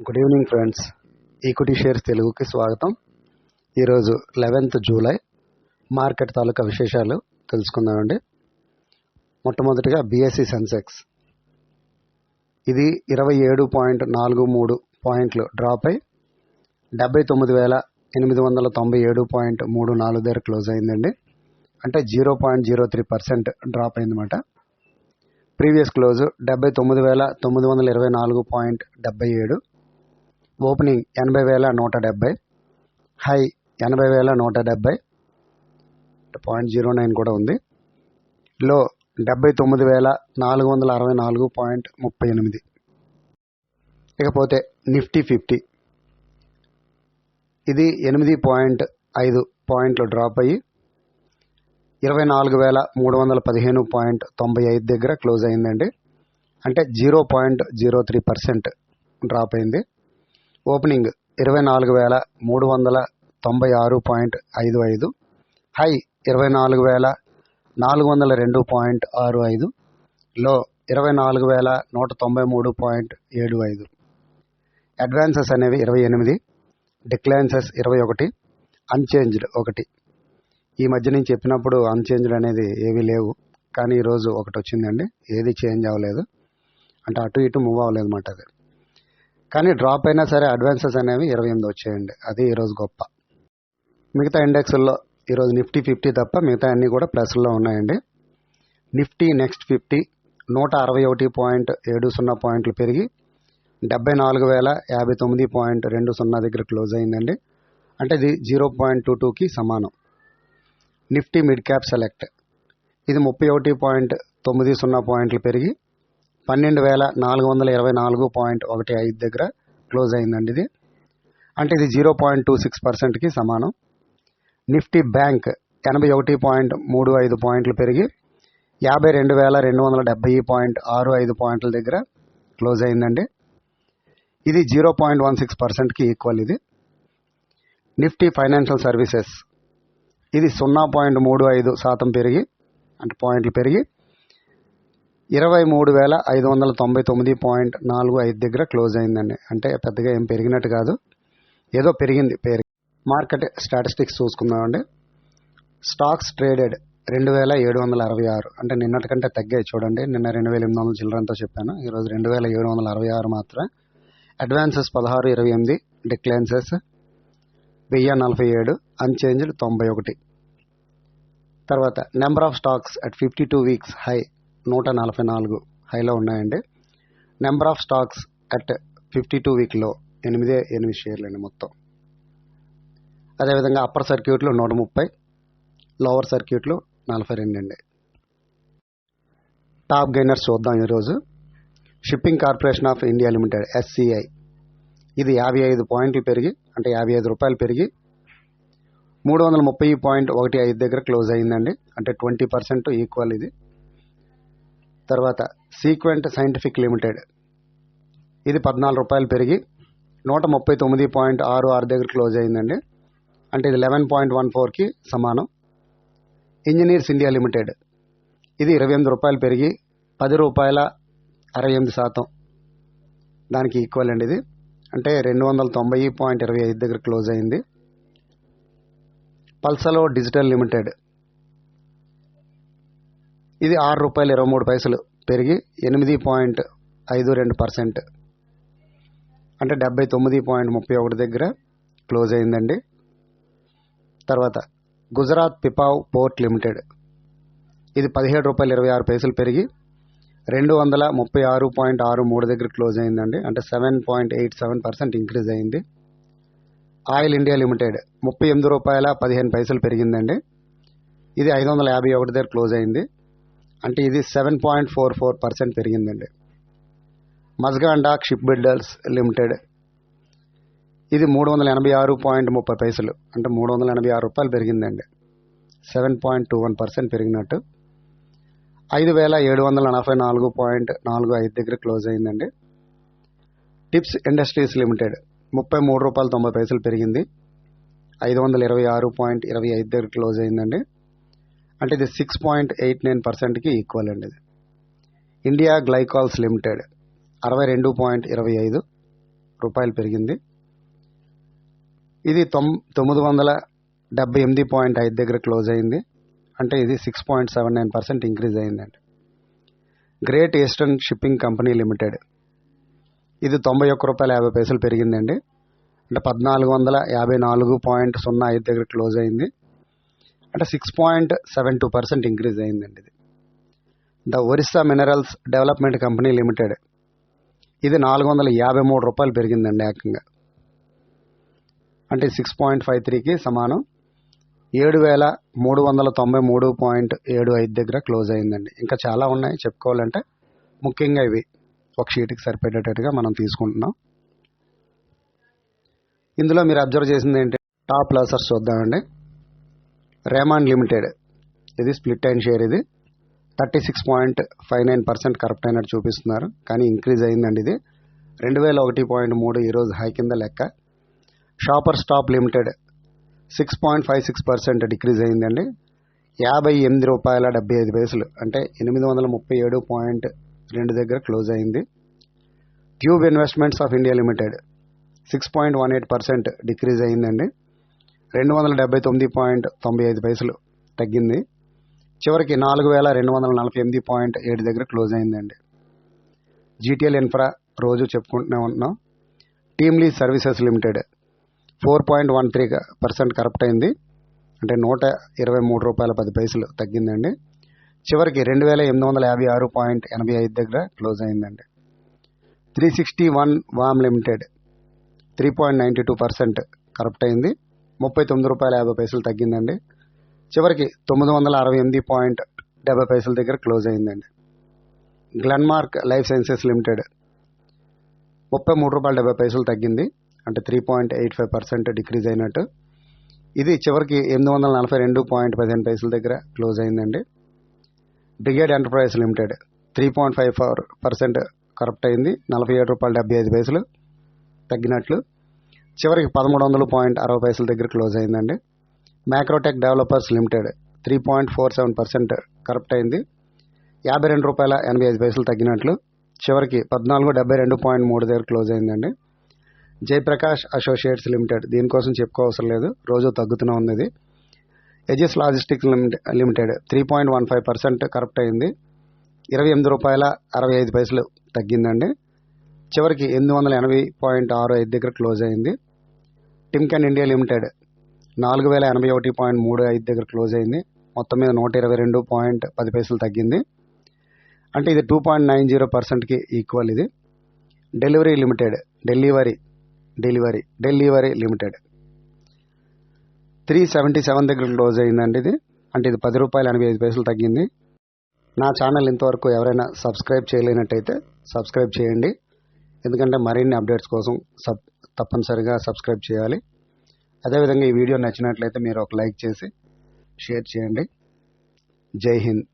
Good evening friends, equity shares తెలుగుకి స్వాగతం. ఈరోజు 11th జూలై మార్కెట్ తాలూకా విశేషాలు తెలుసుకుందామండి. మొట్టమొదటిగా BSE సెన్సెక్స్ ఇది 27.43 పాయింట్లు డ్రాప్ అయి 79,897.34 దగ్గర క్లోజ్ అయిందండి. అంటే 0.03% డ్రాప్ అయిందన్నమాట. ప్రీవియస్ క్లోజ్ 79,924.77, ఓపెనింగ్ 80,170, హై 80,170, 0.09 కూడా ఉంది. లో 79,464.38. ఇకపోతే నిఫ్టీ 50 ఇది 8.5 పాయింట్లు డ్రాప్ అయ్యి 24,315.95 దగ్గర క్లోజ్ అయిందండి. అంటే 0.03% డ్రాప్ అయింది. ఓపెనింగ్ 24,396.55, హై 24,402.65, లో 24,193.75. అడ్వాన్సెస్ అనేవి 28, డిక్లైన్సెస్ 21, అన్చేంజ్డ్ 1. ఈ మధ్య నేను చెప్పినప్పుడు అన్చేంజ్డ్ అనేది ఏవీ లేవు, కానీ ఈరోజు ఒకటి వచ్చిందండి. ఏది చేంజ్ అవ్వలేదు, అంటే అటు ఇటు మూవ్ అవ్వలేదు అన్నమాట. అది కానీ డ్రాప్ అయినా సరే అడ్వాన్సెస్ అనేవి 28 వచ్చాయండి. అది ఈరోజు గొప్ప. మిగతా ఇండెక్స్ల్లో ఈరోజు నిఫ్టీ 50 తప్ప మిగతా అన్నీ కూడా ప్లస్లో ఉన్నాయండి. నిఫ్టీ నెక్స్ట్ 50 161.70 పాయింట్లు పెరిగి 74,059.20 దగ్గర క్లోజ్ అయిందండి. అంటే ఇది 0.22కి సమానం. నిఫ్టీ మిడ్ క్యాప్ సెలెక్ట్ ఇది 31.90 పాయింట్లు పెరిగి 12,424.15 దగ్గర క్లోజ్ అయిందండి. ఇది అంటే ఇది 0.26%కి సమానం. నిఫ్టీ బ్యాంక్ 81.35 పాయింట్లు పెరిగి 52,270.65 పాయింట్ల దగ్గర క్లోజ్ అయిందండి. ఇది 0.16%కి ఈక్వల్. ఇది నిఫ్టీ ఫైనాన్షియల్ సర్వీసెస్ ఇది 0.35% పెరిగి, అంటే పాయింట్లు పెరిగి 23,599.45 దగ్గర క్లోజ్ అయిందండి. అంటే పెద్దగా ఏం పెరిగినట్టు కాదు, ఏదో పెరిగింది పేరు. మార్కెట్ స్టాటిస్టిక్స్ చూసుకుందామండి. స్టాక్స్ ట్రేడెడ్ 2,766, అంటే నిన్నటికంటే తగ్గాయి చూడండి. నిన్న 2,800 చిల్లరంతో చెప్పాను, ఈరోజు 2,766 మాత్రమే. Advances 1628, డిక్లైన్సెస్ 1047, unchanged 91. తర్వాత number of stocks at 52 weeks high 144 హైలో ఉన్నాయండి. నెంబర్ ఆఫ్ స్టాక్స్ అట్ 52 వీక్లో 8 షేర్లు అండి మొత్తం. అదేవిధంగా అప్పర్ సర్క్యూట్లో 130, లోవర్ సర్క్యూట్లో 42 అండి. టాప్ గెయినర్స్ చూద్దాం ఈరోజు. Shipping corporation of India limited SCI ఇది 55 పాయింట్లు పెరిగి, అంటే 55 రూపాయలు పెరిగి 330.15 దగ్గర క్లోజ్ అయిందండి. అంటే 20% ఈక్వల్ ఇది. తర్వాత సీక్వెంట్ సైంటిఫిక్ లిమిటెడ్ ఇది 14 రూపాయలు పెరిగి 139.66 దగ్గర క్లోజ్ అయిందండి. అంటే ఇది 11.14కి సమానం. ఇంజనీర్స్ ఇండియా లిమిటెడ్ ఇది 28 రూపాయలు పెరిగి 10 రూపాయల 68% దానికి ఈక్వల్ అండి. ఇది అంటే 290.25 దగ్గర క్లోజ్ అయింది. పల్సలో డిజిటల్ లిమిటెడ్ ఇది 6 రూపాయలు 23 పెరిగి 8.52%, అంటే 79.31 దగ్గర క్లోజ్ అయిందండి. తర్వాత గుజరాత్ పిపావ్ పోర్ట్ లిమిటెడ్ ఇది 17 రూపాయలు 26 పెరిగి 236.63 దగ్గర క్లోజ్ అయిందండి. అంటే 7.87% ఇంక్రీజ్ అయింది. ఆయిల్ ఇండియా లిమిటెడ్ 38 రూపాయల 15 పెరిగిందండి. ఇది 551 దగ్గర క్లోజ్ అయింది. అంటే ఇది 7.44% పెరిగిందండి. Mazagon dock shipbuilders limited ఇది 386.30, అంటే 386 రూపాయలు పెరిగిందండి. 7.21% పెరిగినట్టు. 5,744.45 దగ్గర క్లోజ్ అయిందండి. టిప్స్ ఇండస్ట్రీస్ లిమిటెడ్ 33 రూపాయలు 90 పెరిగింది. 526.25 దగ్గర క్లోజ్ అయిందండి. అంటే ఇది 6.89%కి ఈక్వల్ అండి. ఇది ఇండియా గ్లైకాల్స్ లిమిటెడ్ 62.25, రూపాయలు పెరిగింది. ఇది 978.5 దగ్గర క్లోజ్ అయింది. అంటే ఇది 6.79% ఇంక్రీజ్ అయిందండి. Great eastern shipping company limited ఇది ₹91.50 పెరిగిందండి. అంటే 1454.05 దగ్గర క్లోజ్ అయింది. అంటే 6.72% ఇంక్రీజ్ అయిందండి. ఇది the Orissa minerals development company limited ఇది ₹453 పెరిగిందండి ఏకంగా. అంటే 6.53కి సమానం. 7393.75 దగ్గర క్లోజ్ అయిందండి. ఇంకా చాలా ఉన్నాయి చెప్పుకోవాలంటే, ముఖ్యంగా ఇవి ఒక షీట్కి సరిపడేటట్టుగా మనం తీసుకుంటున్నాం. ఇందులో మీరు అబ్జర్వ్ చేసింది ఏంటి, టాప్ లాసర్స్ చూద్దామండి. రేమాండ్ లిమిటెడ్ ఇది స్ప్లిట్ అయిన షేర్. ఇది 36.59% కరెక్ట్ అయినట్టు చూపిస్తున్నారు, కానీ ఇంక్రీజ్ అయిందండి. ఇది 2001.3 ఈరోజు హై కింద లెక్క. షాపర్ స్టాప్ లిమిటెడ్ 6.56% డిక్రీజ్ అయిందండి. ₹58.75 అంటే 837.2 దగ్గర క్లోజ్ అయింది. Tube investments of India limited 6.18% decrease అయిందండి. 279.95 తగ్గింది. చివరికి 4248.7 దగ్గర క్లోజ్ అయిందండి. జీటీఎల్ ఇన్ఫ్రా రోజు చెప్పుకుంటూనే ఉంటున్నాం. Team lease services limited 4.13% corrupt అయింది. అంటే ₹123.10 తగ్గిందండి. చివరికి 2856.85 దగ్గర క్లోజ్ అయిందండి. 361 వామ్ లిమిటెడ్ 3.92% కరప్ట్ అయింది. ₹39.50 తగ్గిందండి. చివరికి 968.70 దగ్గర క్లోజ్ అయిందండి. గ్లెన్మార్క్ లైఫ్ సైన్సెస్ లిమిటెడ్ ₹33.70 తగ్గింది. అంటే 3.85% డిక్రీజ్ అయినట్టు. ఇది చివరికి 842.15 దగ్గర క్లోజ్ అయిందండి. బ్రిగేడ్ ఎంటర్ప్రైజ్ లిమిటెడ్ 3.54% కరప్ట్ అయింది. ₹47.75 తగ్గినట్లు. చివరికి 1300.60 దగ్గర క్లోజ్ అయిందండి. మ్యాక్రోటెక్ డెవలపర్స్ లిమిటెడ్ 3.47% కరప్ట్ అయింది. ₹52.85 తగ్గినట్లు. చివరికి 1472.3 దగ్గర క్లోజ్ అయిందండి. జయప్రకాష్ అసోసియేట్స్ లిమిటెడ్ దీనికోసం చెప్పుకోవసరం లేదు, రోజు తగ్గుతూనే ఉంది. ఇది ఎజిస్ లాజిస్టిక్స్ లిమిటెడ్ 3.15% కరప్ట్ అయింది. ₹28.65 తగ్గిందండి. చివరికి 880.65 దగ్గర క్లోజ్ అయింది. టిమ్కెన్ ఇండియా లిమిటెడ్ 4081.35 దగ్గర క్లోజ్ అయింది. మొత్తం మీద 122.10 తగ్గింది. అంటే ఇది 2.90%కి ఈక్వల్. ఇది డెలివరీ లిమిటెడ్ డెలివరీ లిమిటెడ్ 377 దగ్గర క్లోజ్ అయిందండి. ఇది అంటే ఇది ₹10.85 తగ్గింది. నా ఛానల్ ఇంతవరకు ఎవరైనా సబ్స్క్రైబ్ చేయలేనట్టయితే సబ్స్క్రైబ్ చేయండి. ఎందుకంటే మరిన్ని అప్డేట్స్ కోసం తప్పనిసరిగా సబ్స్క్రైబ్ చేయాలి. అదేవిధంగా ఈ వీడియో నచ్చినట్లయితే మీరు ఒక లైక్ చేసి షేర్ చేయండి. జై హింద్.